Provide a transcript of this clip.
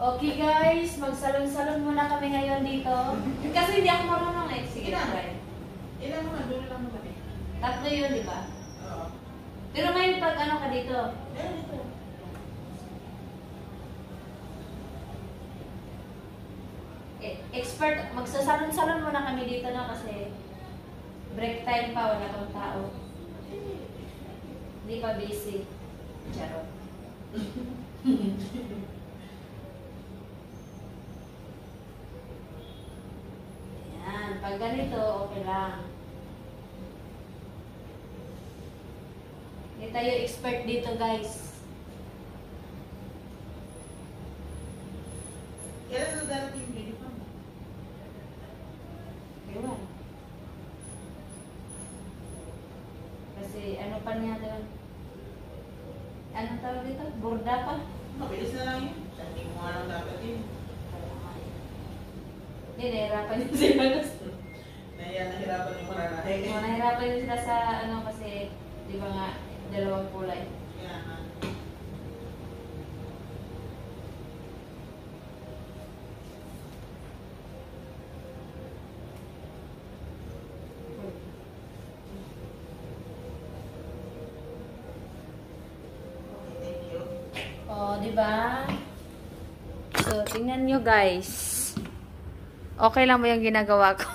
Okay guys, magsalon-salon muna kami ngayon dito. Kasi hindi ako marunong eh. Sige na, try. Ilan naman, doon lang naman eh. Tatlo yun, di ba? Oo. Pero ngayon pag ano ka dito, Dito. expert, magsasalon-salon muna kami dito na kasi break time pa, wala pang tao. Hindi pa busy. Charot. Ayan, pag ganito, okay lang. Hindi tayo expert dito, guys. Kailan na darating yung uniform? Ewan. Kasi ano pa niya doon? Ano tawag dito? Borda pa? Mabilis na lang yun. Sanding mo nga lang dapat yun. Hindi, nahirapan yun sila. Nahirapan yung maranahe. Nahirapan yun sila sa ano kasi, di ba nga, dalawang kulay. Kaya nga. Okay, thank you. Oh, di ba? So, tingnan nyo guys. Okay lang mo yung ginagawa ko.